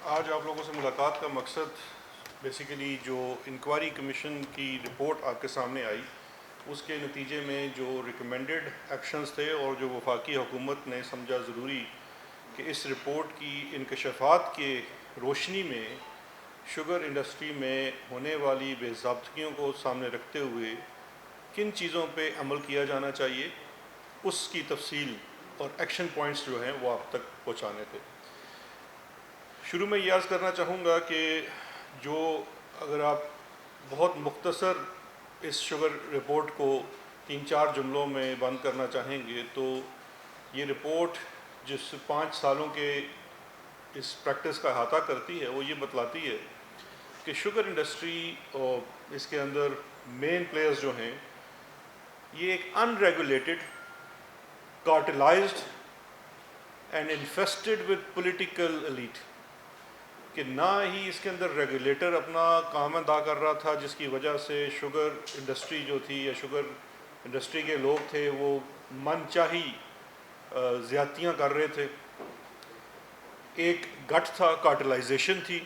آج آپ لوگوں سے ملاقات کا مقصد بیسیکلی جو انکوائری کمیشن کی رپورٹ آپ کے سامنے آئی اس کے نتیجے میں جو ریکمینڈڈ ایکشنز تھے اور جو وفاقی حکومت نے سمجھا ضروری کہ اس رپورٹ کی انکشافات کے روشنی میں شوگر انڈسٹری میں ہونے والی بے ضابطگیوں کو سامنے رکھتے ہوئے کن چیزوں پہ عمل کیا جانا چاہیے، اس کی تفصیل اور ایکشن پوائنٹس جو ہیں وہ آپ تک پہنچانے تھے۔ شروع میں یہ عرض کرنا چاہوں گا کہ جو اگر آپ بہت مختصر اس شوگر رپورٹ کو 3-4 جملوں میں بند کرنا چاہیں گے تو یہ رپورٹ جس 5 سالوں کے اس پریکٹس کا احاطہ کرتی ہے وہ یہ بتلاتی ہے کہ شوگر انڈسٹری اور اس کے اندر مین پلیئرز جو ہیں یہ ایک unregulated, cartelized and infested with political elite, کہ نہ ہی اس کے اندر ریگولیٹر اپنا کام ادا کر رہا تھا، جس کی وجہ سے شوگر انڈسٹری جو تھی یا شوگر انڈسٹری کے لوگ تھے وہ من چاہی زیادتیاں کر رہے تھے۔ ایک گٹ تھا، کارٹلائزیشن تھی،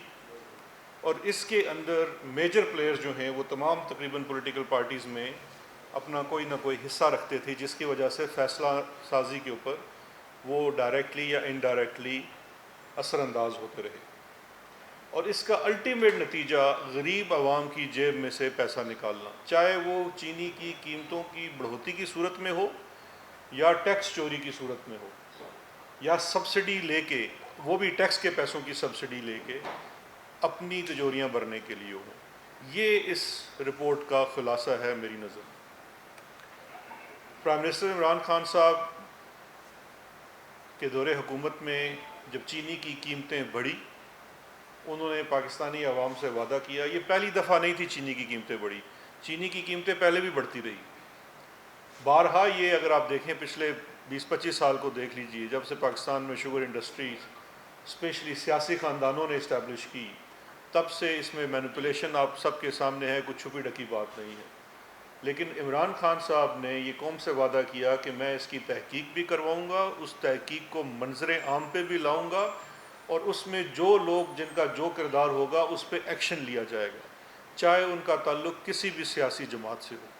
اور اس کے اندر میجر پلیئرز جو ہیں وہ تمام تقریباً پولیٹیکل پارٹیز میں اپنا کوئی نہ کوئی حصہ رکھتے تھے، جس کی وجہ سے فیصلہ سازی کے اوپر وہ ڈائریکٹلی یا انڈائریکٹلی اثر انداز ہوتے رہے، اور اس کا الٹیمیٹ نتیجہ غریب عوام کی جیب میں سے پیسہ نکالنا، چاہے وہ چینی کی قیمتوں کی بڑھوتی کی صورت میں ہو یا ٹیکس چوری کی صورت میں ہو یا سبسڈی لے کے، وہ بھی ٹیکس کے پیسوں کی سبسڈی لے کے اپنی تجوریاں بھرنے کے لیے ہو۔ یہ اس رپورٹ کا خلاصہ ہے میری نظر۔ پرائم منسٹر عمران خان صاحب کے دور حکومت میں جب چینی کی قیمتیں بڑھی، انہوں نے پاکستانی عوام سے وعدہ کیا، یہ پہلی دفعہ نہیں تھی چینی کی قیمتیں بڑھی، چینی کی قیمتیں پہلے بھی بڑھتی رہی بارہا۔ یہ اگر آپ دیکھیں پچھلے 20-25 سال کو دیکھ لیجئے، جب سے پاکستان میں شوگر انڈسٹری اسپیشلی سیاسی خاندانوں نے اسٹیبلش کی، تب سے اس میں مینپولیشن آپ سب کے سامنے ہے، کچھ چھپی ڈھکی بات نہیں ہے۔ لیکن عمران خان صاحب نے یہ قوم سے وعدہ کیا کہ میں اس کی تحقیق بھی کرواؤں گا، اس تحقیق کو منظر عام پہ بھی لاؤں گا، اور اس میں جو لوگ جن کا جو کردار ہوگا اس پہ ایکشن لیا جائے گا، چاہے ان کا تعلق کسی بھی سیاسی جماعت سے ہو۔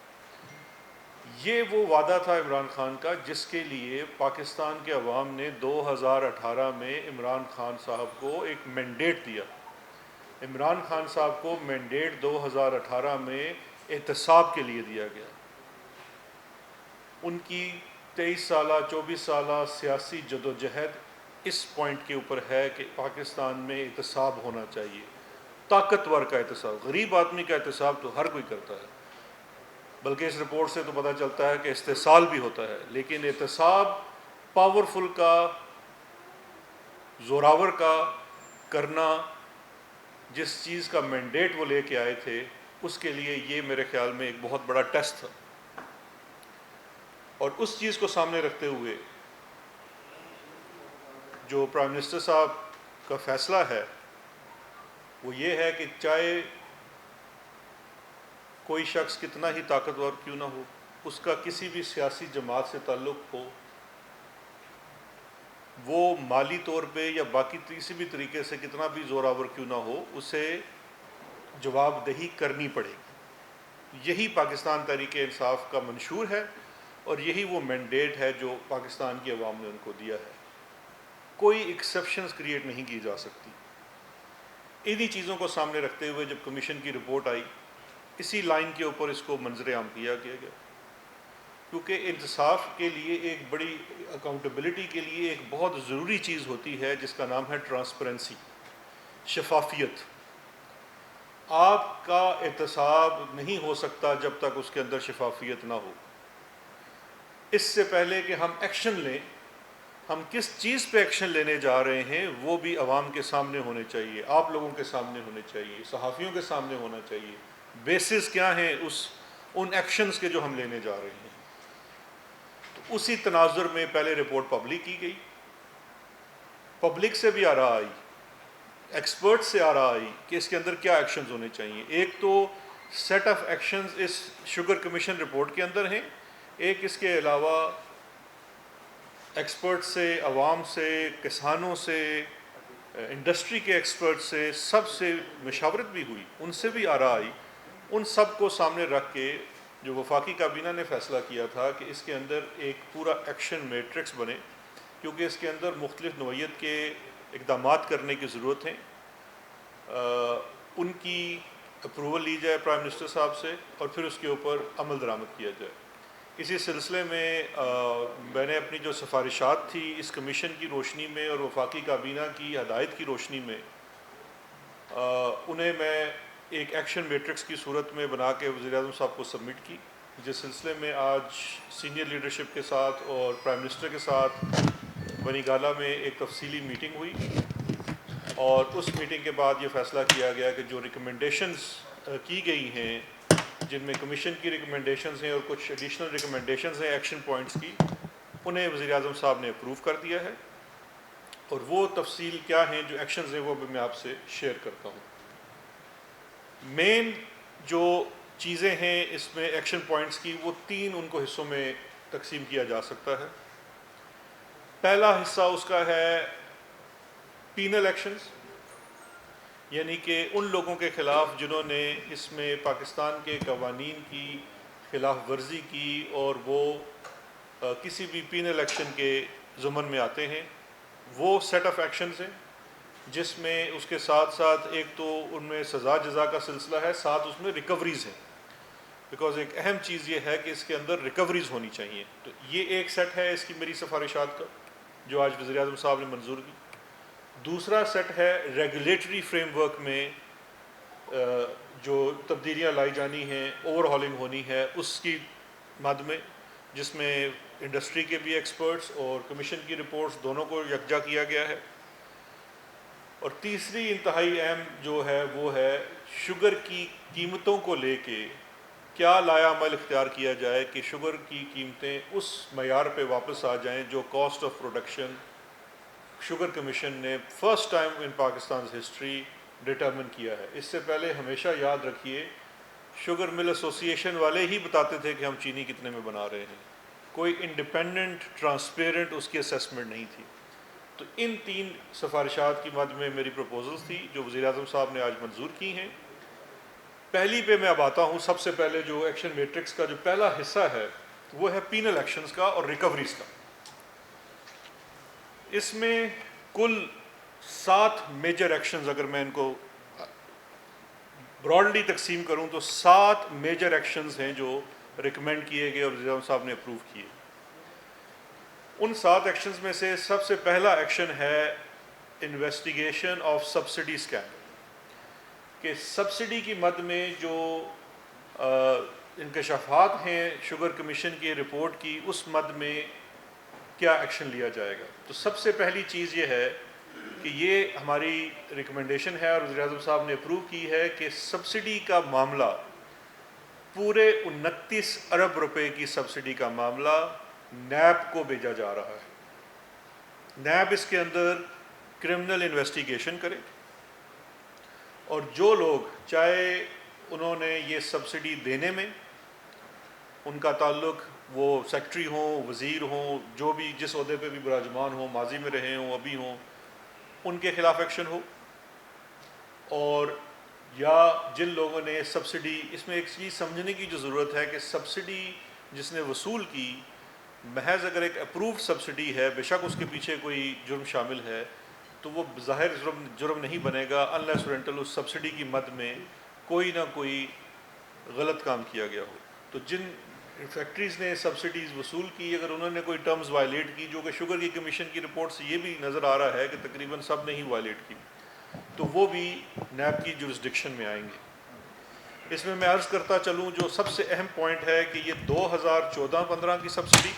یہ وہ وعدہ تھا عمران خان کا جس کے لیے پاکستان کے عوام نے 2018 میں عمران خان صاحب کو ایک مینڈیٹ دیا۔ عمران خان صاحب کو مینڈیٹ 2018 میں احتساب کے لیے دیا گیا۔ ان کی 23 سالہ 24 سالہ سیاسی جدوجہد اس پوائنٹ کے اوپر ہے کہ پاکستان میں احتساب ہونا چاہیے، طاقتور کا احتساب۔ غریب آدمی کا احتساب تو ہر کوئی کرتا ہے، بلکہ اس رپورٹ سے تو پتہ چلتا ہے کہ استحصال بھی ہوتا ہے، لیکن احتساب پاورفل کا، زوراور کا کرنا، جس چیز کا مینڈیٹ وہ لے کے آئے تھے، اس کے لیے یہ میرے خیال میں ایک بہت بڑا ٹیسٹ تھا۔ اور اس چیز کو سامنے رکھتے ہوئے جو پرائم منسٹر صاحب کا فیصلہ ہے وہ یہ ہے کہ چاہے کوئی شخص کتنا ہی طاقتور کیوں نہ ہو، اس کا کسی بھی سیاسی جماعت سے تعلق ہو، وہ مالی طور پہ یا باقی کسی بھی طریقے سے کتنا بھی زوراور کیوں نہ ہو، اسے جواب دہی کرنی پڑے گی۔ یہی پاکستان تحریک انصاف کا منشور ہے، اور یہی وہ مینڈیٹ ہے جو پاکستان کی عوام نے ان کو دیا ہے۔ کوئی ایکسیپشنز کریٹ نہیں کی جا سکتی۔ انہی چیزوں کو سامنے رکھتے ہوئے جب کمیشن کی رپورٹ آئی، اسی لائن کے اوپر اس کو منظر عام کیا گیا، کیونکہ انصاف کے لیے ایک بڑی اکاؤنٹیبلٹی کے لیے ایک بہت ضروری چیز ہوتی ہے جس کا نام ہے ٹرانسپیرنسی، شفافیت۔ آپ کا احتساب نہیں ہو سکتا جب تک اس کے اندر شفافیت نہ ہو۔ اس سے پہلے کہ ہم ایکشن لیں، ہم کس چیز پہ ایکشن لینے جا رہے ہیں وہ بھی عوام کے سامنے ہونے چاہیے، آپ لوگوں کے سامنے ہونے چاہیے، صحافیوں کے سامنے ہونا چاہیے۔ بیسز کیا ہیں ان ایکشنز کے جو ہم لینے جا رہے ہیں۔ تو اسی تناظر میں پہلے رپورٹ پبلک کی گئی، پبلک سے بھی آراء آئی، ایکسپرٹ سے آراء آئی کہ اس کے اندر کیا ایکشنز ہونے چاہیے۔ ایک تو سیٹ آف ایکشنز اس شوگر کمیشن رپورٹ کے اندر ہیں، ایک اس کے علاوہ ایکسپرٹ سے، عوام سے، کسانوں سے، انڈسٹری کے ایکسپرٹ سے سب سے مشاورت بھی ہوئی، ان سے بھی آراء آئی، ان سب کو سامنے رکھ کے جو وفاقی کابینہ نے فیصلہ کیا تھا کہ اس کے اندر ایک پورا ایکشن میٹرکس بنے، کیونکہ اس کے اندر مختلف نوعیت کے اقدامات کرنے کی ضرورت ہیں، ان کی اپروول لی جائے پرائم منسٹر صاحب سے اور پھر اس کے اوپر عمل درآمد کیا جائے۔ اسی سلسلے میں میں نے اپنی جو سفارشات تھی اس کمیشن کی روشنی میں اور وفاقی کابینہ کی ہدایت کی روشنی میں انہیں میں ایک ایکشن میٹرکس کی صورت میں بنا کے وزیر اعظم صاحب کو سبمٹ کی، جس سلسلے میں آج سینئر لیڈرشپ کے ساتھ اور پرائم منسٹر کے ساتھ بنی گالہ میں ایک تفصیلی میٹنگ ہوئی، اور اس میٹنگ کے بعد یہ فیصلہ کیا گیا کہ جو ریکمنڈیشنز کی گئی ہیں، جن میں کمیشن کی ریکمنڈیشنز ہیں اور کچھ ایڈیشنل ریکمنڈیشنز ہیں ایکشن پوائنٹس کی، انہیں وزیر اعظم صاحب نے اپروو کر دیا ہے، اور وہ تفصیل کیا ہیں جو ایکشنز ہیں وہ بھی میں آپ سے شیئر کرتا ہوں۔ مین جو چیزیں ہیں اس میں ایکشن پوائنٹس کی، وہ 3 ان کو حصوں میں تقسیم کیا جا سکتا ہے۔ پہلا حصہ اس کا ہے پینل ایکشنز، یعنی کہ ان لوگوں کے خلاف جنہوں نے اس میں پاکستان کے قوانین کی خلاف ورزی کی اور وہ کسی بھی پینل ایکشن کے ضمن میں آتے ہیں، وہ سیٹ آف ایکشنز ہیں جس میں اس کے ساتھ ساتھ ایک تو ان میں سزا جزا کا سلسلہ ہے، ساتھ اس میں ریکوریز ہیں، بیکاز ایک اہم چیز یہ ہے کہ اس کے اندر ریکوریز ہونی چاہیے۔ تو یہ ایک سیٹ ہے اس کی میری سفارشات کا جو آج وزیر اعظم صاحب نے منظور کی۔ دوسرا سیٹ ہے ریگولیٹری فریم ورک میں جو تبدیلیاں لائی جانی ہیں، اوور ہالنگ ہونی ہے اس کی مد میں، جس میں انڈسٹری کے بھی ایکسپرٹس اور کمیشن کی رپورٹس دونوں کو یکجا کیا گیا ہے۔ اور تیسری انتہائی اہم جو ہے وہ ہے شوگر کی قیمتوں کو لے کے کیا لایا عمل اختیار کیا جائے کہ شوگر کی قیمتیں اس معیار پہ واپس آ جائیں جو cost of production sugar commission نے فرسٹ ٹائم ان پاکستان ہسٹری ڈٹرمن کیا ہے۔ اس سے پہلے ہمیشہ یاد رکھیے شوگر مل ایسوسی ایشن والے ہی بتاتے تھے کہ ہم چینی کتنے میں بنا رہے ہیں، کوئی انڈیپینڈنٹ ٹرانسپیرنٹ اس کی اسیسمنٹ نہیں تھی۔ تو ان 3 سفارشات کی مد میں میری پروپوزلز تھی جو وزیر اعظم صاحب نے آج منظور کی ہیں۔ پہلی پہ میں اب آتا ہوں، سب سے پہلے جو ایکشن میٹرکس کا جو پہلا حصہ ہے وہ ہے پینل ایکشنز کا اور ریکوریز کا۔ اس میں کل 7 میجر ایکشنز، اگر میں ان کو براڈلی تقسیم کروں تو 7 میجر ایکشنز ہیں جو ریکمینڈ کیے گئے اور وزیر اعظم صاحب نے اپروو کیے۔ ان 7 ایکشنز میں سے سب سے پہلا ایکشن ہے انویسٹیگیشن آف سبسڈی اسکیم، کہ سبسڈی کی مد میں جو انکشافات ہیں شوگر کمیشن کی رپورٹ کی، اس مد میں کیا ایکشن لیا جائے گا۔ تو سب سے پہلی چیز یہ ہے کہ یہ ہماری ریکمنڈیشن ہے اور وزیر اعظم صاحب نے اپروو کی ہے کہ سبسڈی کا معاملہ، پورے 29 ارب روپے کی سبسڈی کا معاملہ نیب کو بھیجا جا رہا ہے۔ نیب اس کے اندر کرمنل انویسٹیگیشن کرے، اور جو لوگ چاہے انہوں نے یہ سبسڈی دینے میں ان کا تعلق وہ سیکٹری ہوں، وزیر ہوں، جو بھی جس عہدے پہ بھی براجمان ہوں، ماضی میں رہے ہوں، ابھی ہوں، ان کے خلاف ایکشن ہو، اور یا جن لوگوں نے سبسڈی، اس میں ایک چیز سمجھنے کی جو ضرورت ہے کہ سبسڈی جس نے وصول کی، محض اگر ایک اپرووڈ سبسڈی ہے، بے شک اس کے پیچھے کوئی جرم شامل ہے، تو وہ ظاہر جرم نہیں بنے گا انلیس رینٹل اس سبسڈی کی مد میں کوئی نہ کوئی غلط کام کیا گیا ہو۔ تو جن فیکٹریز نے سبسڈیز وصول کی، اگر انہوں نے کوئی ٹرمز وائلیٹ کی، جو کہ شوگر کی کمیشن کی رپورٹ سے یہ بھی نظر آ رہا ہے کہ تقریباً سب نے ہی وائلیٹ کی، تو وہ بھی نیب کی جورسڈکشن میں آئیں گے۔ اس میں میں عرض کرتا چلوں جو سب سے اہم پوائنٹ ہے کہ یہ 2014-15 کی سبسڈی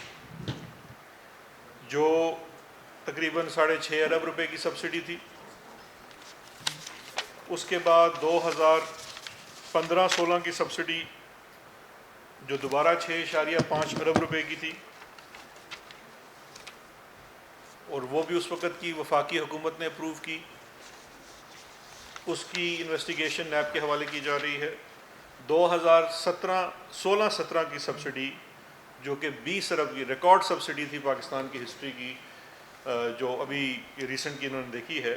جو تقریباً 6.5 ارب روپے کی سبسڈی تھی، اس کے بعد 2015-16 کی سبسڈی جو دوبارہ 6.5 ارب روپے کی تھی، اور وہ بھی اس وقت کی وفاقی حکومت نے اپروو کی، اس کی انویسٹیگیشن نیب کے حوالے کی جا رہی ہے۔ 2016-17 کی سبسڈی جو کہ 20 ارب کی ریکارڈ سبسڈی تھی پاکستان کی ہسٹری کی، جو ابھی ریسنٹ کی انہوں نے دیکھی ہے،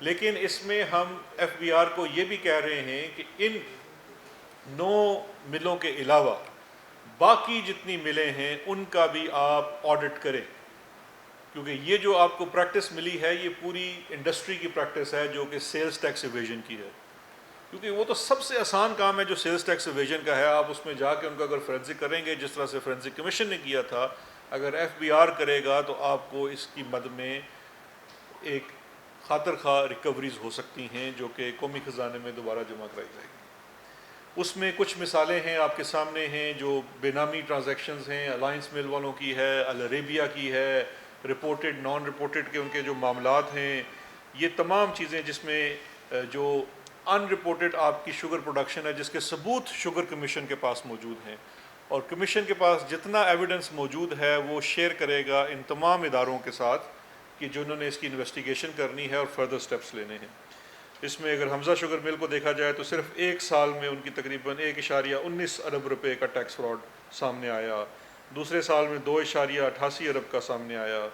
لیکن اس میں ہم ایف بی آر کو یہ بھی کہہ رہے ہیں کہ ان 9 ملوں کے علاوہ باقی جتنی ملیں ہیں ان کا بھی آپ آڈٹ کریں، کیونکہ یہ جو آپ کو پریکٹس ملی ہے یہ پوری انڈسٹری کی پریکٹس ہے جو کہ سیلز ٹیکس ایویژن کی ہے، کیونکہ وہ تو سب سے آسان کام ہے جو سیلز ٹیکس ایویژن کا ہے. آپ اس میں جا کے ان کا اگر فورینزک کریں گے جس طرح سے فورینزک کمیشن نے کیا تھا، اگر ایف بی آر کرے گا تو آپ کو اس کی مد میں ایک خاطر خواہ ریکوریز ہو سکتی ہیں جو کہ قومی خزانے میں دوبارہ جمع کرائی جائے گی. اس میں کچھ مثالیں ہیں آپ کے سامنے ہیں جو بے نامی ٹرانزیکشنز ہیں، الائنس مل والوں کی ہے، العریبیہ کی ہے، رپورٹڈ نان رپورٹڈ کے ان کے جو معاملات ہیں، یہ تمام چیزیں جس میں جو ان رپورٹڈ آپ کی شوگر پروڈکشن ہے جس کے ثبوت شوگر کمیشن کے پاس موجود ہیں، اور کمیشن کے پاس جتنا ایویڈنس موجود ہے وہ شیئر کرے گا ان تمام اداروں کے ساتھ کہ جنہوں نے اس کی انویسٹیگیشن کرنی ہے اور فردر سٹیپس لینے ہیں. اس میں اگر حمزہ شوگر مل کو دیکھا جائے تو صرف ایک سال میں ان کی تقریباً 1.19 ارب روپے کا ٹیکس فراڈ سامنے آیا، دوسرے سال میں 2.88 ارب کا سامنے آیا.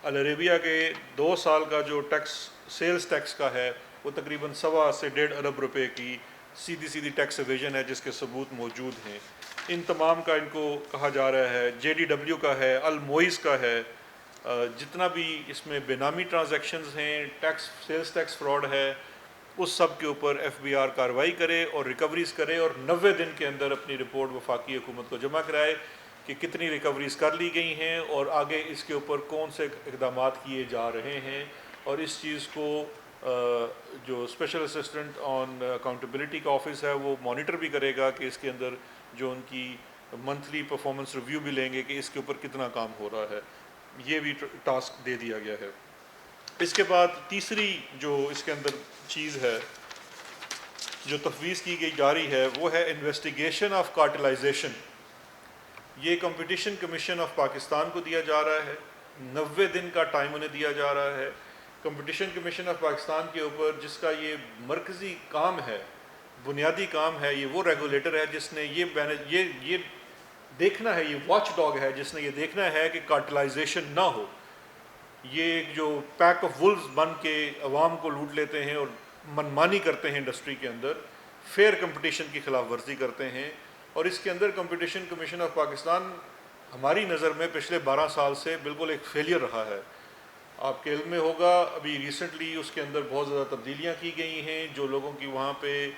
العریبیہ کے 2 سال کا جو ٹیکس سیلز ٹیکس کا ہے وہ تقریباً 1.25 سے 1.5 ارب روپے کی سیدھی ٹیکس ایویژن ہے جس کے ثبوت موجود ہیں. ان تمام کا ان کو کہا جا رہا ہے، جے ڈی ڈبلیو کا ہے، الموئز کا ہے، جتنا بھی اس میں بے نامی ٹرانزیکشنز ہیں، ٹیکس سیلز ٹیکس فراڈ ہے، اس سب کے اوپر ایف بی آر کارروائی کرے اور ریکوریز کرے اور 90 دن کے اندر اپنی رپورٹ وفاقی حکومت کو جمع کرائے کہ کتنی ریکوریز کر لی گئی ہیں اور آگے اس کے اوپر کون سے اقدامات کیے جا رہے ہیں. اور اس چیز کو جو اسپیشل اسسٹنٹ آن اکاؤنٹیبلٹی کا آفس ہے وہ مانیٹر بھی کرے گا کہ اس کے اندر جو ان کی منتھلی پرفارمنس ریویو بھی لیں گے کہ اس کے اوپر کتنا کام ہو رہا ہے. یہ بھی ٹاسک دے دیا گیا ہے. اس کے بعد تیسری جو اس کے اندر چیز ہے جو تفویض کی گئی جا رہی ہے وہ ہے انویسٹیگیشن آف کارٹلائزیشن. یہ کمپٹیشن کمیشن آف پاکستان کو دیا جا رہا ہے، 90 دن کا ٹائم انہیں دیا جا رہا ہے. کمپٹیشن کمیشن آف پاکستان کے اوپر جس کا یہ مرکزی کام ہے، بنیادی کام ہے، یہ وہ ریگولیٹر ہے جس نے یہ دیکھنا ہے، یہ واچ ڈاگ ہے جس نے یہ دیکھنا ہے کہ کارٹلائزیشن نہ ہو. یہ جو پیک آف ولز بن کے عوام کو لوٹ لیتے ہیں اور منمانی کرتے ہیں انڈسٹری کے اندر، فیئر کمپٹیشن کی خلاف ورزی کرتے ہیں. اور اس کے اندر کمپٹیشن کمیشن آف پاکستان ہماری نظر میں پچھلے 12 سال سے بالکل ایک فیلئر رہا ہے. آپ کے علم میں ہوگا ابھی ریسنٹلی اس کے اندر بہت زیادہ تبدیلیاں کی گئی ہیں. جو لوگوں کی وہاں پہ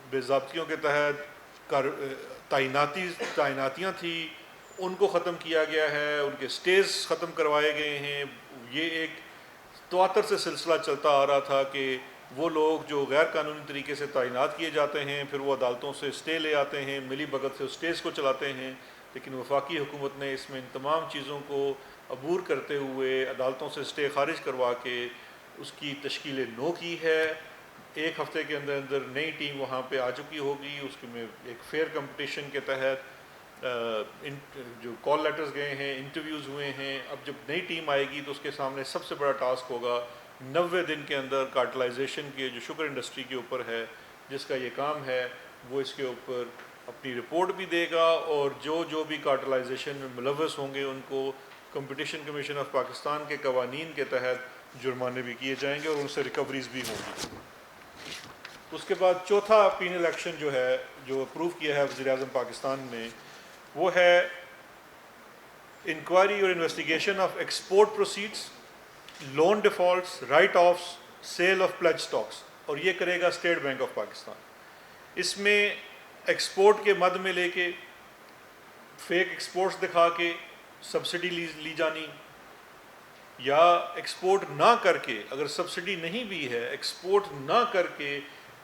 بے ضابطیوں کے تحت تعیناتیاں تھیں ان کو ختم کیا گیا ہے، ان کے سٹیز ختم کروائے گئے ہیں. یہ ایک تواتر سے سلسلہ چلتا آ رہا تھا کہ وہ لوگ جو غیر قانونی طریقے سے تعینات کیے جاتے ہیں پھر وہ عدالتوں سے سٹے لے آتے ہیں، ملی بھگت سے اس سٹیز کو چلاتے ہیں. لیکن وفاقی حکومت نے اس میں ان تمام چیزوں کو عبور کرتے ہوئے عدالتوں سے سٹے خارج کروا کے اس کی تشکیل نو کی ہے. 1 ہفتے کے اندر اندر نئی ٹیم وہاں پہ آ چکی ہوگی. اس میں ایک فیئر کمپٹیشن کے تحت جو کال لیٹرز گئے ہیں، انٹرویوز ہوئے ہیں. اب جب نئی ٹیم آئے گی تو اس کے سامنے سب سے بڑا ٹاسک ہوگا 90 دن کے اندر کارٹلائزیشن کے جو شوگر انڈسٹری کے اوپر ہے جس کا یہ کام ہے وہ اس کے اوپر اپنی رپورٹ بھی دے گا، اور جو بھی کارٹلائزیشن میں ملوث ہوں گے ان کو کمپٹیشن کمیشن آف پاکستان کے قوانین کے تحت جرمانے بھی کیے جائیں گے اور ان سے ریکوریز بھی ہوں گی. اس کے بعد چوتھا پینل ایکشن جو ہے جو اپروو کیا ہے وزیر اعظم پاکستان نے وہ ہے انکوائری اور investigation of export proceeds, loan defaults, write offs, sale of pledge stocks, اور یہ کرے گا اسٹیٹ بینک آف پاکستان. اس میں ایکسپورٹ کے مد میں لے کے فیک ایکسپورٹس دکھا کے سبسڈی لی جانی، یا ایکسپورٹ نہ کر کے اگر سبسڈی نہیں بھی ہے ایکسپورٹ نہ کر کے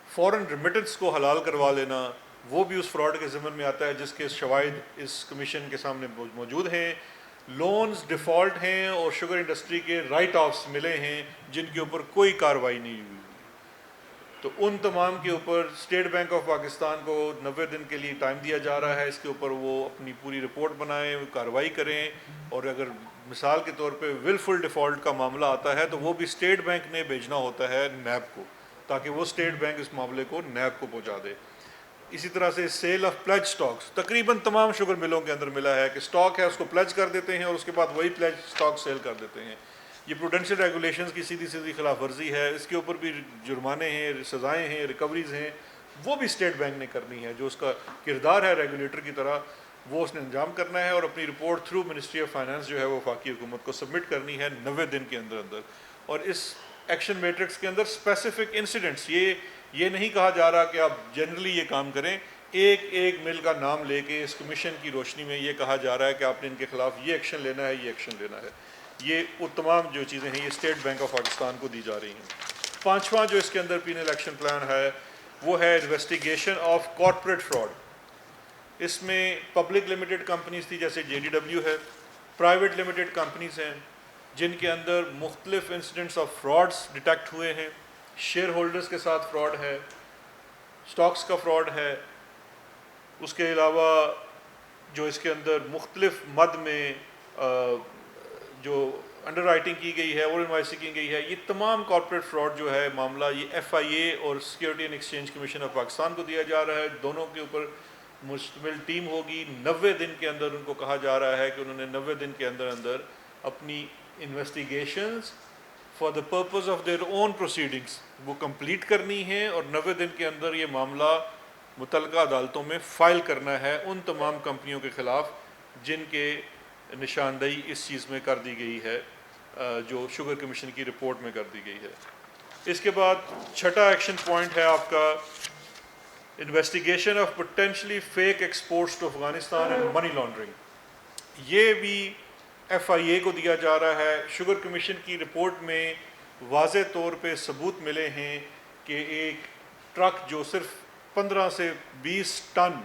فورن ریمیٹنس کو حلال کروا لینا، وہ بھی اس فراڈ کے ضمن میں آتا ہے جس کے شواہد اس کمیشن کے سامنے موجود ہیں. لونز ڈیفالٹ ہیں اور شوگر انڈسٹری کے رائٹ آفس ملے ہیں جن کے اوپر کوئی کارروائی نہیں ہوئی. تو ان تمام کے اوپر اسٹیٹ بینک آف پاکستان کو 90 دن کے لیے ٹائم دیا جا رہا ہے. اس کے اوپر وہ اپنی پوری رپورٹ بنائیں، کارروائی کریں، اور اگر مثال کے طور پہ ولفل ڈیفالٹ کا معاملہ آتا ہے تو وہ بھی اسٹیٹ بینک نے بھیجنا ہوتا ہے نیب کو، تاکہ وہ اسٹیٹ بینک اس معاملے کو نیب کو پہنچا دے. اسی طرح سے سیل آف پلیج سٹاکس تقریباً تمام شوگر ملوں کے اندر ملا ہے کہ سٹاک ہے اس کو پلیج کر دیتے ہیں اور اس کے بعد وہی پلیج سٹاک سیل کر دیتے ہیں. یہ پروڈینشیل ریگولیشنز کی سیدھی سیدھی خلاف ورزی ہے، اس کے اوپر بھی جرمانے ہیں، سزائیں ہیں، ریکوریز ہیں، وہ بھی اسٹیٹ بینک نے کرنی ہے۔ جو اس کا کردار ہے ریگولیٹر کی طرح وہ اس نے انجام کرنا ہے، اور اپنی report through ministry of finance جو ہے وہ وفاقی حکومت کو سبمٹ کرنی ہے 90 دن کے اندر اندر۔ اور اس ایکشن میٹرکس کے اندر اسپیسیفک انسیڈنٹس، یہ نہیں کہا جا رہا کہ آپ جنرلی یہ کام کریں، ایک ایک مل کا نام لے کے اس کمیشن کی روشنی میں یہ کہا جا رہا ہے کہ آپ نے ان کے خلاف یہ ایکشن لینا ہے، یہ ایکشن لینا ہے۔ یہ وہ تمام جو چیزیں ہیں یہ اسٹیٹ بینک آف پاکستان کو دی جا رہی ہیں۔ پانچواں جو اس کے اندر پینل ایکشن پلان ہے وہ ہے انویسٹیگیشن آف کارپوریٹ فراڈ۔ اس میں پبلک لمیٹڈ کمپنیز تھی جیسے JDW ہے، پرائیویٹ لمیٹڈ کمپنیز ہیں جن کے اندر مختلف انسیڈنٹس آف فراڈز ڈیٹیکٹ ہوئے ہیں، شیئر ہولڈرز کے ساتھ فراڈ ہے، سٹاکس کا فراڈ ہے، اس کے علاوہ جو اس کے اندر مختلف مد میں جو انڈر رائٹنگ کی گئی ہے، اوور انوائسنگ کی گئی ہے، یہ تمام کارپوریٹ فراڈ جو ہے معاملہ یہ FIA اور security and exchange commission of Pakistan کو دیا جا رہا ہے۔ دونوں کے اوپر مشتمل ٹیم ہوگی۔ 90 دن کے اندر ان کو کہا جا رہا ہے کہ انہوں نے 90 دن کے اندر اندر اپنی investigations for the purpose of their own proceedings وہ کمپلیٹ کرنی ہے، اور 90 دن کے اندر یہ معاملہ متعلقہ عدالتوں میں فائل کرنا ہے ان تمام کمپنیوں کے خلاف جن کے نشاندہی اس چیز میں کر دی گئی ہے، جو شوگر کمیشن کی رپورٹ میں کر دی گئی ہے۔ اس کے بعد چھٹا ایکشن پوائنٹ ہے آپ کا investigation of potentially fake exports to Afghanistan and money laundering. یہ بھی FIA کو دیا جا رہا ہے۔ شوگر کمیشن کی رپورٹ میں واضح طور پہ ثبوت ملے ہیں کہ ایک ٹرک جو صرف 15 سے 20 ٹن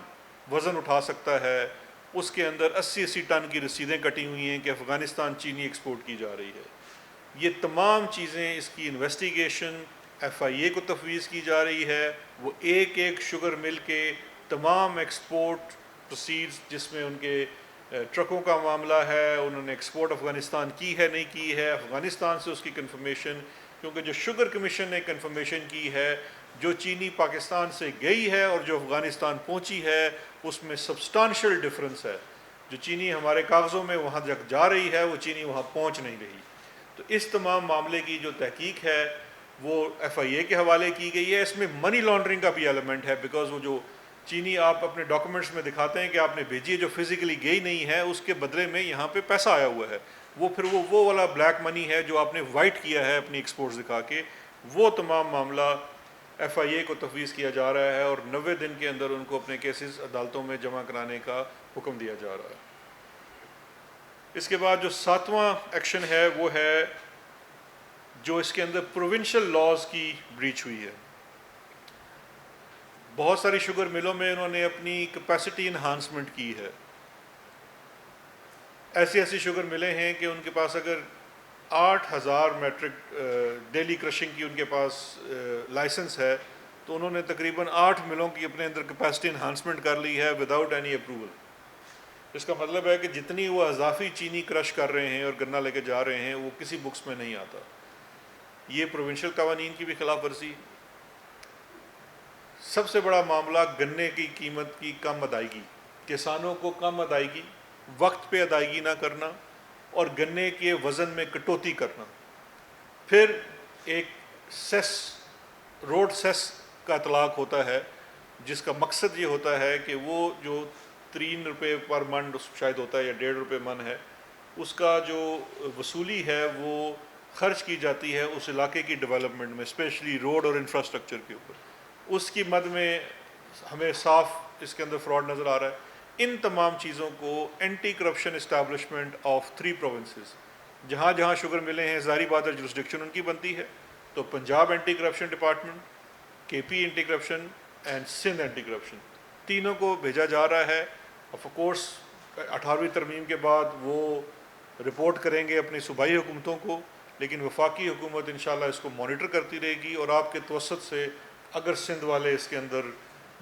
وزن اٹھا سکتا ہے، اس کے اندر 80 ٹن کی رسیدیں کٹی ہوئی ہیں کہ افغانستان چینی ایکسپورٹ کی جا رہی ہے۔ یہ تمام چیزیں اس کی انویسٹیگیشن FIA کو تفویض کی جا رہی ہے۔ وہ ایک ایک شوگر مل کے تمام ایکسپورٹ پروسیڈز جس میں ان کے ٹرکوں کا معاملہ ہے، انہوں نے ایکسپورٹ افغانستان کی ہے نہیں کی ہے، افغانستان سے اس کی کنفرمیشن، کیونکہ جو شوگر کمیشن نے کنفرمیشن کی ہے جو چینی پاکستان سے گئی ہے اور جو افغانستان پہنچی ہے اس میں سبسٹانشل ڈفرنس ہے۔ جو چینی ہمارے کاغذوں میں وہاں جا رہی ہے وہ چینی وہاں پہنچ نہیں رہی۔ تو اس تمام معاملے کی جو تحقیق ہے وہ FIA کے حوالے کی گئی ہے۔ اس میں منی لانڈرنگ کا بھی ایلیمنٹ ہے، بیکاز وہ جو چینی آپ اپنے ڈاکومنٹس میں دکھاتے ہیں کہ آپ نے بھیجی ہے جو فزیکلی گئی نہیں ہے، اس کے بدلے میں یہاں پہ پیسہ آیا ہوا ہے، وہ پھر وہ والا بلیک منی ہے جو آپ نے وائٹ کیا ہے اپنی ایکسپورٹس دکھا کے، وہ تمام معاملہ FIA کو تفویض کیا جا رہا ہے، اور 90 دن کے اندر ان کو اپنے کیسز عدالتوں میں جمع کرانے کا حکم دیا جا رہا ہے۔ اس کے بعد جو ساتواں ایکشن ہے وہ ہے جو اس کے اندر پروونشل لاز کی بریچ ہوئی ہے۔ بہت ساری شوگر ملوں میں انہوں نے اپنی کیپیسٹی انہانسمنٹ کی ہے۔ ایسی شوگر ملیں ہیں کہ ان کے پاس اگر 8000 میٹرک ڈیلی کرشنگ کی ان کے پاس لائسنس ہے تو انہوں نے تقریباً 8 ملوں کی اپنے اندر کیپیسٹی انہانسمنٹ کر لی ہے وداؤٹ اینی اپروول۔ اس کا مطلب ہے کہ جتنی وہ اضافی چینی کرش کر رہے ہیں اور گنا لے کے جا رہے ہیں وہ کسی بکس میں نہیں آتا۔ یہ پروونشل قوانین کی بھی خلاف ورزی۔ سب سے بڑا معاملہ گنے کی قیمت کی کم ادائیگی، کسانوں کو کم ادائیگی، وقت پہ ادائیگی نہ کرنا، اور گنے کے وزن میں کٹوتی کرنا۔ پھر ایک سیس، روڈ سیس کا اطلاق ہوتا ہے جس کا مقصد یہ ہوتا ہے کہ وہ جو 3 روپے پر من شاید ہوتا ہے یا 1.5 روپے من ہے، اس کا جو وصولی ہے وہ خرچ کی جاتی ہے اس علاقے کی ڈیولپمنٹ میں، اسپیشلی روڈ اور انفراسٹرکچر کے اوپر۔ اس کی مد میں ہمیں صاف اس کے اندر فراڈ نظر آ رہا ہے۔ ان تمام چیزوں کو anti corruption establishment of 3 provinces, جہاں جہاں شوگر ملیں ہیں ظاہری بات ہے جورسڈکشن ان کی بنتی ہے، تو Punjab anti corruption department, KP anti corruption and Sindh anti corruption, تینوں کو بھیجا جا رہا ہے۔ آف کورس 18ویں ترمیم کے بعد وہ رپورٹ کریں گے اپنی صوبائی حکومتوں کو، لیکن وفاقی حکومت انشاءاللہ اس کو مانیٹر کرتی رہے گی، اور آپ کے توسط سے اگر سندھ والے اس کے اندر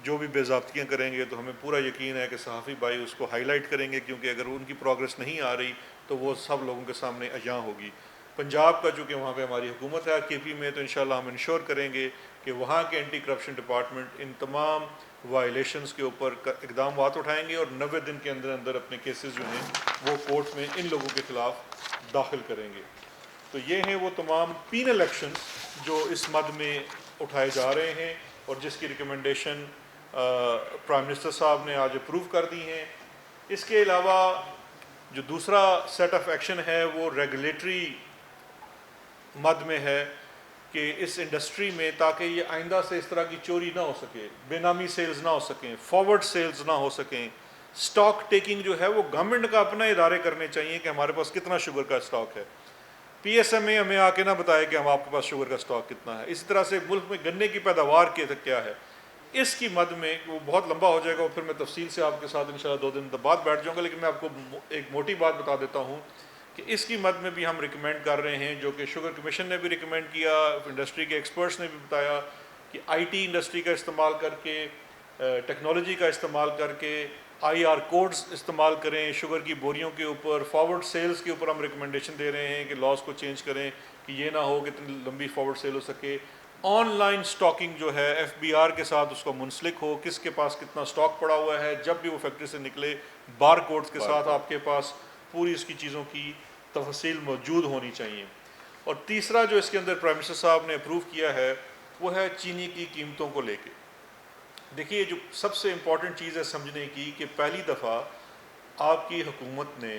جو بھی بے ضابطگیاں کریں گے تو ہمیں پورا یقین ہے کہ صحافی بھائی اس کو ہائی لائٹ کریں گے، کیونکہ اگر ان کی پروگرس نہیں آ رہی تو وہ سب لوگوں کے سامنے عیاں ہوگی۔ پنجاب کا چونکہ وہاں پہ ہماری حکومت ہے KP میں، تو انشاءاللہ ہم انشور کریں گے کہ وہاں کے اینٹی کرپشن ڈپارٹمنٹ ان تمام وائلیشنز کے اوپر اقدامات اٹھائیں گے، اور 90 دن کے اندر اندر اپنے کیسز جو ہیں وہ کورٹ میں ان لوگوں کے خلاف داخل کریں گے۔ تو یہ ہیں وہ تمام پینل ایکشنز جو اس مد میں اٹھائے جا رہے ہیں اور جس کی ریکمنڈیشن پرائم منسٹر صاحب نے آج اپروو کر دی ہیں۔ اس کے علاوہ جو دوسرا سیٹ آف ایکشن ہے وہ ریگولیٹری مد میں ہے کہ اس انڈسٹری میں تاکہ یہ آئندہ سے اس طرح کی چوری نہ ہو سکے، بے نامی سیلز نہ ہو سکیں، فارورڈ سیلز نہ ہو سکیں، سٹاک ٹیکنگ جو ہے وہ گورنمنٹ کا اپنا ادارے کرنے چاہیے کہ ہمارے پاس کتنا شوگر کا سٹاک ہے۔ پی ایس ایم اے ہمیں آ کے نہ بتائے کہ ہم آپ کے پاس شوگر کا سٹاک کتنا ہے۔ اسی طرح سے ملک میں گنے کی پیداوار کیا ہے، اس کی مد میں وہ بہت لمبا ہو جائے گا اور پھر میں تفصیل سے آپ کے ساتھ انشاءاللہ 2 دن بعد بیٹھ جاؤں گا، لیکن میں آپ کو ایک موٹی بات بتا دیتا ہوں کہ اس کی مد میں بھی ہم ریکمینڈ کر رہے ہیں، جو کہ شوگر کمیشن نے بھی ریکمینڈ کیا، انڈسٹری کے ایکسپرٹس نے بھی بتایا کہ آئی ٹی انڈسٹری کا استعمال کر کے، ٹیکنالوجی کا استعمال کر کے آئی آر کوڈز استعمال کریں شوگر کی بوریوں کے اوپر، فارورڈ سیلز کے اوپر ہم ریکمنڈیشن دے رہے ہیں کہ لاس کو چینج کریں کہ یہ نہ ہو کہ اتنی لمبی فارورڈ سیل ہو سکے۔ آن لائن سٹاکنگ جو ہے ایف بی آر کے ساتھ اس کو منسلک ہو، کس کے پاس کتنا سٹاک پڑا ہوا ہے، جب بھی وہ فیکٹری سے نکلے بار کوڈز کے ساتھ آپ کے پاس پوری اس کی چیزوں کی تفصیل موجود ہونی چاہیے۔ اور تیسرا جو اس کے اندر پرائم منسٹر صاحب نے اپروو کیا ہے وہ ہے چینی کی قیمتوں کو لے کے۔ دیکھیے جو سب سے امپورٹنٹ چیز ہے سمجھنے کی کہ پہلی دفعہ آپ کی حکومت نے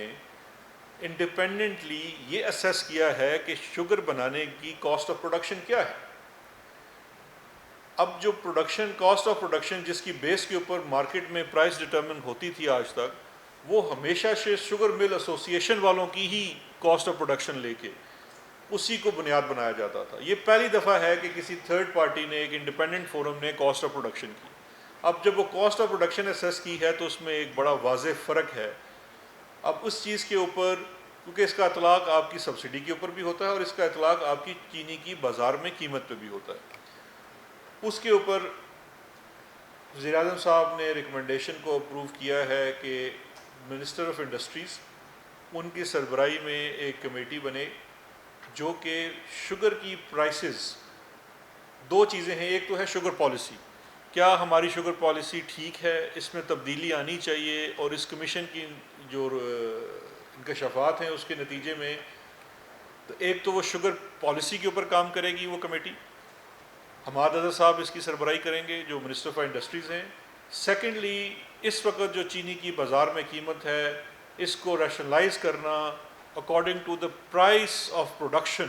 انڈیپینڈنٹلی یہ اسیس کیا ہے کہ شوگر بنانے کی کاسٹ آف پروڈکشن کیا ہے۔ اب جو پروڈکشن کاسٹ آف پروڈکشن جس کی بیس کے اوپر مارکیٹ میں پرائس ڈٹرمن ہوتی تھی آج تک، وہ ہمیشہ سے شوگر مل ایسوسی ایشن والوں کی ہی کاسٹ آف پروڈکشن لے کے اسی کو بنیاد بنایا جاتا تھا۔ یہ پہلی دفعہ ہے کہ کسی تھرڈ پارٹی نے، ایک انڈیپینڈنٹ فورم نے کاسٹ آف پروڈکشن کی۔ اب جب وہ کاسٹ آف پروڈکشن اسیس کی ہے تو اس میں ایک بڑا واضح فرق ہے۔ اب اس چیز کے اوپر، کیونکہ اس کا اطلاق آپ کی سبسڈی کے اوپر بھی ہوتا ہے اور اس کا اطلاق آپ کی چینی کی بازار میں قیمت پہ بھی ہوتا ہے، اس کے اوپر وزیر اعظم صاحب نے ریکمنڈیشن کو اپروو کیا ہے کہ منسٹر آف انڈسٹریز ان کی سربراہی میں ایک کمیٹی بنے جو کہ شوگر کی پرائسز، دو چیزیں ہیں، ایک تو ہے شوگر پالیسی، کیا ہماری شوگر پالیسی ٹھیک ہے، اس میں تبدیلی آنی چاہیے، اور اس کمیشن کی جو انکشافات ہیں اس کے نتیجے میں تو ایک تو وہ شوگر پالیسی کے اوپر کام کرے گی وہ کمیٹی، حماد اظہر صاحب اس کی سربراہی کریں گے جو منسٹر آف انڈسٹریز ہیں۔ سیکنڈلی اس وقت جو چینی کی بازار میں قیمت ہے اس کو ریشنلائز کرنا according to the price of production,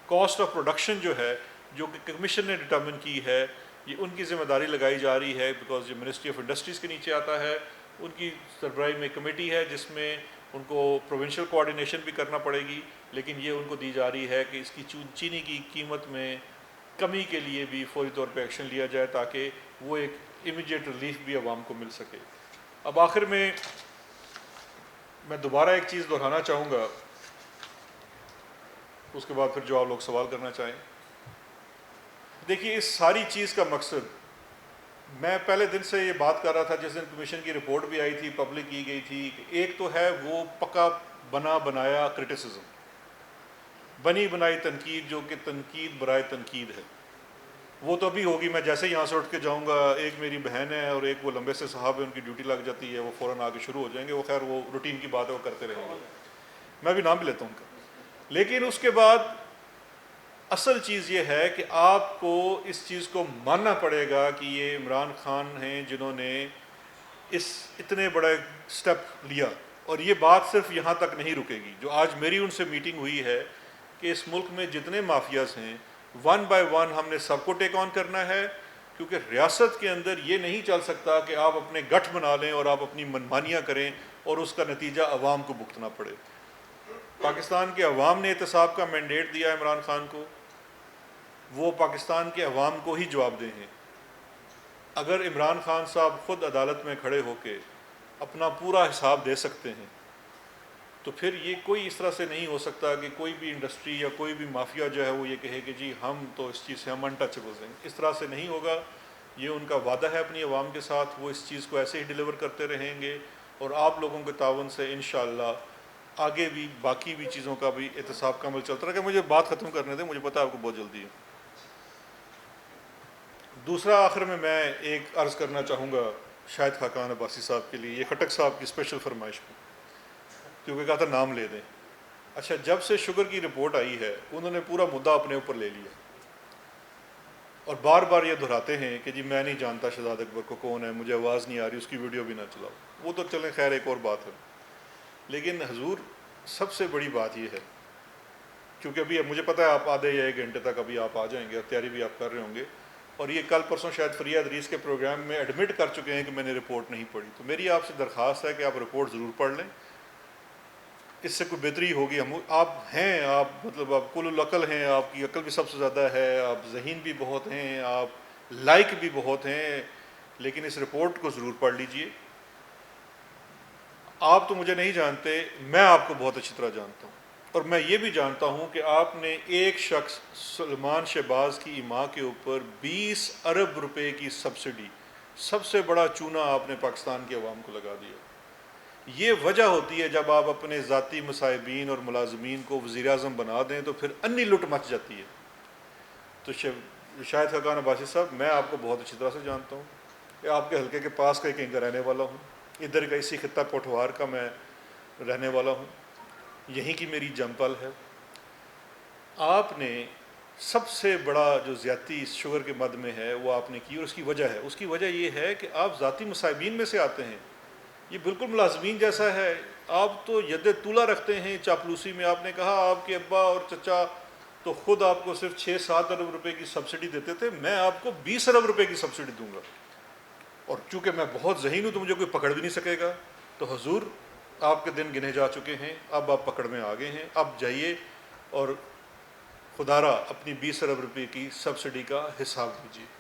cost of production جو ہے، جو کہ کمیشن نے ڈٹرمن کی ہے، یہ ان کی ذمہ داری لگائی جا رہی ہے بیکاز یہ منسٹری آف انڈسٹریز کے نیچے آتا ہے۔ ان کی سربراہی میں کمیٹی ہے جس میں ان کو پروونشل کوآرڈینیشن بھی کرنا پڑے گی، لیکن یہ ان کو دی جا رہی ہے کہ اس کی چینی کی قیمت میں کمی کے لیے بھی فوری طور پہ ایکشن لیا جائے تاکہ وہ ایک امیڈیٹ ریلیف بھی عوام کو مل سکے۔ اب آخر میں دوبارہ ایک چیز دہرانا چاہوں گا، اس کے بعد پھر جو آپ لوگ سوال کرنا چاہیں۔ دیکھیے اس ساری چیز کا مقصد، میں پہلے دن سے یہ بات کر رہا تھا جس دن کمیشن کی رپورٹ بھی آئی تھی، پبلک کی گئی تھی، کہ ایک تو ہے وہ پکا بنا بنایا کرٹیسزم، بنی بنائی تنقید جو کہ تنقید برائے تنقید ہے، وہ تو ابھی ہوگی۔ میں جیسے یہاں سے اٹھ کے جاؤں گا، ایک میری بہن ہے اور ایک وہ لمبے سے صاحب ہیں، ان کی ڈیوٹی لگ جاتی ہے، وہ فوراً آگے شروع ہو جائیں گے، وہ خیر وہ روٹین کی بات ہے، وہ کرتے رہیں گے، میں بھی نام بھی لیتا ہوں ان کا۔ لیکن اس کے بعد اصل چیز یہ ہے کہ آپ کو اس چیز کو ماننا پڑے گا کہ یہ عمران خان ہیں جنہوں نے اس اتنے بڑے سٹیپ لیا، اور یہ بات صرف یہاں تک نہیں رکے گی۔ جو آج میری ان سے میٹنگ ہوئی ہے کہ اس ملک میں جتنے مافیاز ہیں ون بائی ون ہم نے سب کو ٹیک آن کرنا ہے، کیونکہ ریاست کے اندر یہ نہیں چل سکتا کہ آپ اپنے گٹھ بنا لیں اور آپ اپنی منمانیاں کریں اور اس کا نتیجہ عوام کو بھگتنا پڑے۔ پاکستان کے عوام نے احتساب کا مینڈیٹ دیا عمران خان کو، وہ پاکستان کے عوام کو ہی جواب دیں ہیں۔ اگر عمران خان صاحب خود عدالت میں کھڑے ہو کے اپنا پورا حساب دے سکتے ہیں تو پھر یہ کوئی اس طرح سے نہیں ہو سکتا کہ کوئی بھی انڈسٹری یا کوئی بھی مافیا جو ہے وہ یہ کہے کہ جی ہم تو اس چیز سے ہم انٹچبلز ہیں۔ اس طرح سے نہیں ہوگا، یہ ان کا وعدہ ہے اپنی عوام کے ساتھ، وہ اس چیز کو ایسے ہی ڈیلیور کرتے رہیں گے، اور آپ لوگوں کے تعاون سے انشاءاللہ آگے بھی باقی بھی چیزوں کا بھی احتساب کا عمل چلتا رہے گا۔ مجھے بات ختم کرنے دیں، مجھے پتہ ہے آپ کو بہت جلدی ہے۔ دوسرا آخر میں ایک عرض کرنا چاہوں گا شاہد خاقان عباسی صاحب کے لیے، یہ خٹک صاحب کی اسپیشل فرمائش کو، کیونکہ کہا تھا نام لے دیں۔ اچھا، جب سے شوگر کی رپورٹ آئی ہے انہوں نے پورا مدعا اپنے اوپر لے لیا اور بار بار یہ دہراتے ہیں کہ جی میں نہیں جانتا شہزاد اکبر کو کون ہے، مجھے آواز نہیں آ رہی، اس کی ویڈیو بھی نہ چلاؤ. وہ تو چلیں خیر ایک اور بات ہے. لیکن حضور سب سے بڑی بات یہ ہے، کیونکہ ابھی مجھے پتہ ہے آپ آدھے یا ایک گھنٹے تک ابھی آپ آ جائیں گے اور تیاری بھی آپ کر رہے ہوں گے، اور یہ کل پرسوں شاید فریہ ادریس کے پروگرام میں ایڈمٹ کر چکے ہیں کہ میں نے رپورٹ نہیں پڑھی. تو میری آپ سے درخواست ہے کہ آپ رپورٹ ضرور پڑھ لیں، اس سے کوئی بہتری ہوگی. آپ ہیں، آپ مطلب آپ کل العقل ہیں، آپ کی عقل بھی سب سے زیادہ ہے، آپ ذہین بھی بہت ہیں، آپ لائق بھی بہت ہیں، لیکن اس رپورٹ کو ضرور پڑھ لیجئے. آپ تو مجھے نہیں جانتے، میں آپ کو بہت اچھی طرح جانتا ہوں، اور میں یہ بھی جانتا ہوں کہ آپ نے ایک شخص سلمان شہباز کی اماں کے اوپر 20 ارب روپے کی سبسڈی، سب سے بڑا چونا آپ نے پاکستان کی عوام کو لگا دیا. یہ وجہ ہوتی ہے جب آپ اپنے ذاتی مصاحبین اور ملازمین کو وزیر اعظم بنا دیں تو پھر انی لٹ مچ جاتی ہے. تو شاہد خاقان عباسی صاحب، میں آپ کو بہت اچھی طرح سے جانتا ہوں کہ آپ کے حلقے کے پاس کا کہیں کا رہنے والا ہوں، ادھر کا اسی خطہ پوٹھوار کا میں رہنے والا ہوں، یہیں کی میری جم پل ہے. آپ نے سب سے بڑا جو زیادتی اس شوگر کے مد میں ہے وہ آپ نے کی، اور اس کی وجہ ہے، اس کی وجہ یہ ہے کہ آپ ذاتی مصاحبین میں سے آتے ہیں. یہ بالکل ملازمین جیسا ہے. آپ تو ید طولہ رکھتے ہیں چاپلوسی میں. آپ نے کہا آپ کے ابا اور چچا تو خود آپ کو صرف 6-7 ارب روپے کی سبسڈی دیتے تھے، میں آپ کو 20 ارب روپے کی سبسڈی دوں گا، اور چونکہ میں بہت ذہین ہوں تو مجھے کوئی پکڑ بھی نہیں سکے گا. تو حضور آپ کے دن گنے جا چکے ہیں، اب آپ پکڑ میں آ گئے ہیں. اب جائیے اور خدا را اپنی 20 ارب روپے کی سبسڈی کا حساب دیجیے.